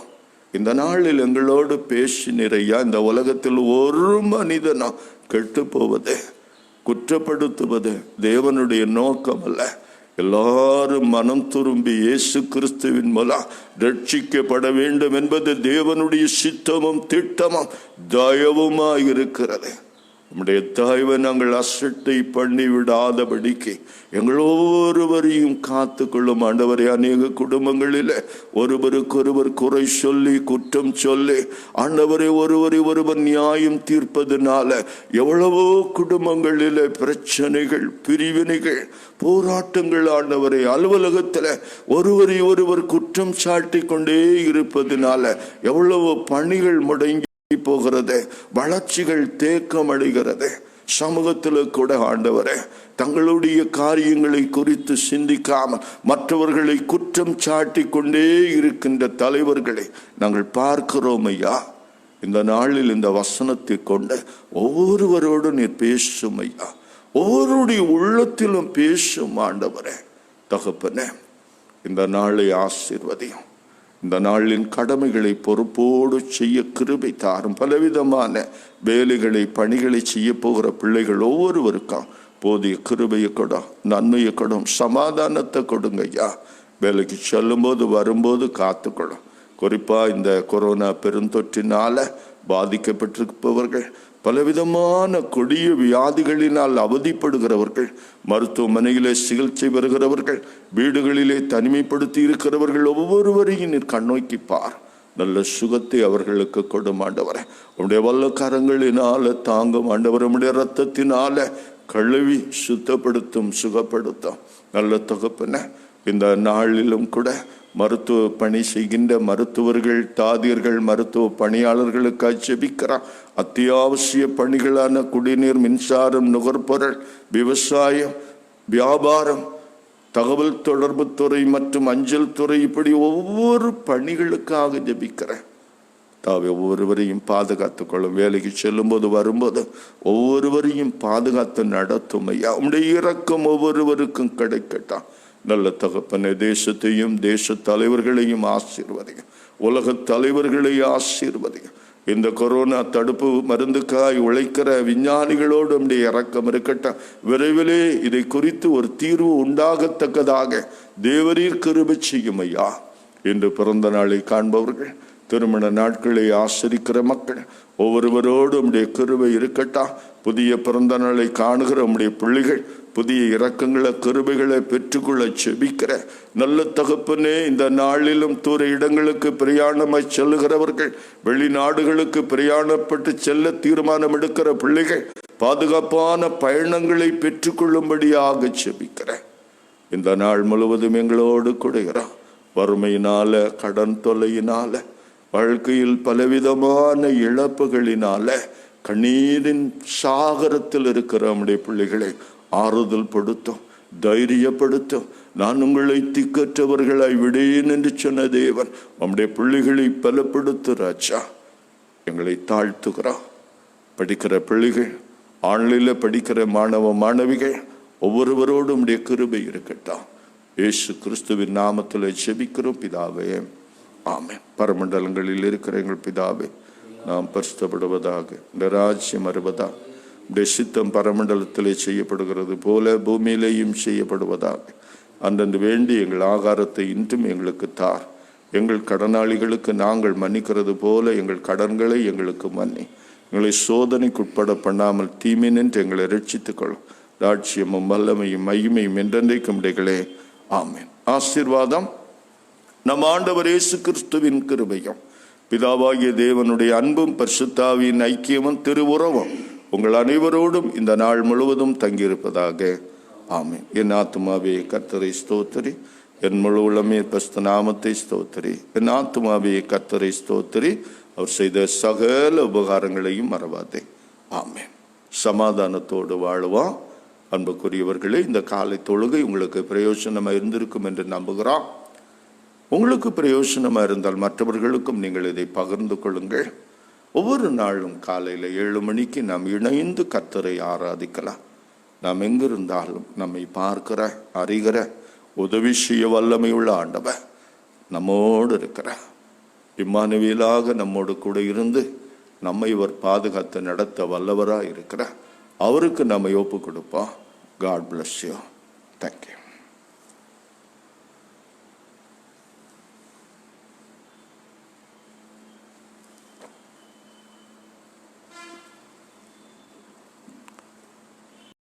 இந்த நாளில் எங்களோடு பேசினிறையா. இந்த உலகத்தில் ஒரு மனிதனா கெட்டு போவது, குற்றப்படுத்துவது தேவனுடைய நோக்கம் அல்ல. எல்லாரும் மனம் திரும்பி இயேசு கிறிஸ்துவின் மூலம் ரட்சிக்கப்பட வேண்டும் என்பது தேவனுடைய சித்தமும் திட்டமும் தயவுமாய் இருக்கிறது. நம்முடைய தாய்வை நாங்கள் அசட்டை பண்ணி விடாதபடிக்கு எங்கள் ஒவ்வொருவரையும் காத்து கொள்ளும் ஆண்டவரே. அநேக குடும்பங்களில் ஒருவருக்கொருவர் குறை சொல்லி குற்றம் சொல்லி ஆண்டவரே ஒருவர் நியாயம் தீர்ப்பதனால எவ்வளவோ குடும்பங்களில் பிரச்சனைகள், பிரிவினைகள், போராட்டங்கள் ஆண்டவரே. அலுவலகத்தில் ஒருவர் குற்றம் சாட்டி கொண்டே இருப்பதனால எவ்வளவு பணிகள் முடங்கி போகிறது, வளர்ச்சிகள் தேக்கம் அடைகிறது. சமூகத்தில் கூட ஆண்டவரே தங்களுடைய காரியங்களை குறித்து சிந்திக்காமல் மற்றவர்களை குற்றம் சாட்டி கொண்டே இருக்கின்ற தலைவர்களை நாங்கள் பார்க்கிறோம் ஐயா. இந்த நாளில் இந்த வசனத்தை கொண்டு ஒவ்வொருவரோடு நீர் பேசும் ஐயா. ஒவ்வொருடைய உள்ளத்திலும் பேசும் ஆண்டவரே. தகப்பனே, இந்த நாளை ஆசீர்வதியும். இந்த நாளின் கடமைகளை பொறுப்போடு செய்ய கிருபை தாரும். பலவிதமான வேலைகளை, பணிகளை செய்ய போகிற பிள்ளைகள் ஒவ்வொருவருக்கும் போதிய கிருபையை கொடும், நன்மையை கொடும், சமாதானத்தை கொடுங்க ஐயா. வேலைக்கு செல்லும்போது வரும்போது காத்துக்கொள்ளும். குறிப்பாக இந்த கொரோனா பெருந்தொற்றினால பாதிக்கப்பட்டிருப்பவர்கள், பலவிதமான கொடிய வியாதிகளினால் அவதிப்படுகிறவர்கள், மருத்துவமனையிலே சிகிச்சை பெறுகிறவர்கள், வீடுகளிலே தனிமைப்படுத்தி இருக்கிறவர்கள் ஒவ்வொருவரையும் நீர் கண்ணோக்கி பார். நல்ல சுகத்தை அவர்களுக்கு கொடும் ஆண்டவரே. உடைய வல்ல கரங்களினால தாங்கும் ஆண்டவர். உடைய இரத்தத்தினால கழுவி சுத்தப்படுத்தும், சுகப்படுத்தும். நல்ல தகப்பன, இந்த நாளிலும் கூட மருத்துவ பணி செய்கின்ற மருத்துவர்கள், தாதியர்கள், மருத்துவ பணியாளர்களுக்காக ஜெபிக்கிறார். அத்தியாவசிய பணிகளான குடிநீர், மின்சாரம், நுகர்பொருள், விவசாயம், வியாபாரம், தகவல் தொடர்பு துறை மற்றும் அஞ்சல் துறை, இப்படி ஒவ்வொரு பணிகளுக்காக ஜெபிக்கிறேன். தாவே ஒவ்வொருவரையும் பாதுகாத்து கொள்ளும். வேலைக்கு செல்லும் போது வரும்போது ஒவ்வொருவரையும் பாதுகாத்து நடத்தும் ஐயா. உடைய இரக்கம் ஒவ்வொருவருக்கும் கிடைக்கட்டும். நல்ல தகப்பனை, தேசத்தையும் தேச தலைவர்களையும் ஆசீர்வதிங்க. உலக தலைவர்களை ஆசீர்வதிங்க. இந்த கொரோனா தடுப்பு மருந்துக்காய் உழைக்கிற விஞ்ஞானிகளோடு நம்முடைய இரக்கம் இருக்கட்டும். விரைவிலே இதை குறித்து ஒரு தீர்வு உண்டாகத்தக்கதாக தேவரீர் கிருபை செய்யும் ஐயா. இன்று பிறந்த நாளை காண்பவர்கள், திருமண நாட்களை ஆசரிக்கிற மக்கள் ஒவ்வொருவரோடு நம்முடைய கிருபை இருக்கட்டும். புதிய பிறந்த நாளை காணுகிற நம்முடைய பிள்ளைகள் புதிய இரக்கங்களை, கிருபைகளை பெற்றுக்கொள்ள செபிக்கிற நல்ல தகப்பனே. இந்த நாளிலும் தூர இடங்களுக்கு பிரயாணமாய் செல்லுகிறவர்கள், வெளிநாடுகளுக்கு பிரயாணப்பட்டு செல்ல தீர்மானம் எடுக்கிற பிள்ளைகள் பாதுகாப்பான பயணங்களை பெற்றுக்கொள்ளும்படியாக செபிக்கிற இந்த நாள் முழுவதும் எங்களோடு கூடுகிறோம். வறுமையினால, கடன் தொல்லையினால, வாழ்க்கையில் பலவிதமான இழப்புகளினால கண்ணீரின் சாகரத்தில் இருக்கிற நம்முடைய பிள்ளைகளை ஆறுதல் படுத்தும், தைரியப்படுத்தும். நான் உங்களை திக்கற்றவர்களாய் விடேன் என்று சொன்ன தேவன் நம்முடைய பிள்ளைகளை பலப்படுத்து ராஜா. எங்களை தாழ்த்துகிறோம். படிக்கிற பிள்ளைகள், ஆன்லைனில் படிக்கிற மாணவ மாணவிகள் ஒவ்வொருவரோடும் நம்முடைய கிருபை இருக்கட்டும். இயேசு கிறிஸ்துவின் நாமத்தில் ஜெபிக்கிறோம் பிதாவே, ஆமென். பரமண்டலங்களில் இருக்கிற எங்கள் பிதாவே, நாம் பரிசுத்தப்படுவதாக, இந்த ராஜ்யம் வருவதாக, இந்த சித்தம் பரமண்டலத்திலே செய்யப்படுகிறது போல பூமியிலேயும் செய்யப்படுவதாக. அந்தந்து வேண்டி எங்கள் ஆகாரத்தை இன்றும் எங்களுக்கு தார். எங்கள் கடனாளிகளுக்கு நாங்கள் மன்னிக்கிறது போல எங்கள் கடன்களை எங்களுக்கு மன்னி. எங்களை சோதனைக்குட்பட பண்ணாமல் தீமை நின்று எங்களை ரட்சித்துக்கொள்ளும். ராட்சியமும் வல்லமையும் மகிமையும் என்றென்றைக்கும் இடைகளே, ஆமென். ஆசீர்வாதம் நம் ஆண்டவர் இயேசு கிறிஸ்துவின் கிருபையும் பிதாவாகிய தேவனுடைய அன்பும் பரிசுத்தாவின் ஐக்கியமும் திருவுறவும் உங்கள் அனைவரோடும் இந்த நாள் முழுவதும் தங்கியிருப்பதாக. ஆமென். என் ஆத்துமாவே கர்த்தரை ஸ்தோத்திரி, என் முழு உள்ளமே பரிசுத்த நாமத்தை ஸ்தோத்திரி. என் ஆத்துமாவே கர்த்தரை ஸ்தோத்திரி, அவர் செய்த சகல உபகாரங்களையும் மறவாதே. ஆமென். சமாதானத்தோடு வாழ்வோம். அன்புக்குரியவர்களே, இந்த காலை தொழுகை உங்களுக்கு பிரயோஜனமாக இருந்திருக்கும் என்று நம்புகிறோம். உங்களுக்கு பிரயோஜனமாக இருந்தால் மற்றவர்களுக்கும் நீங்கள் இதை பகிர்ந்து கொள்ளுங்கள். ஒவ்வொரு நாளும் காலையில் 7 மணிக்கு நாம் இணைந்து கர்த்தரை ஆராதிக்கலாம். நாம் எங்கிருந்தாலும் நம்மை பார்க்கிற, அறிகிற, உதவி செய்ய வல்லமையுள்ள ஆண்டவர் நம்மோடு இருக்கிறார். இம்மானுவேலாக நம்மோடு கூட இருந்து நம்மை இவர் பாதுகாத்து நடத்த வல்லவராக இருக்கிறார். அவருக்கு நம்ம ஒப்பு கொடுப்போம். God bless you. Thank you.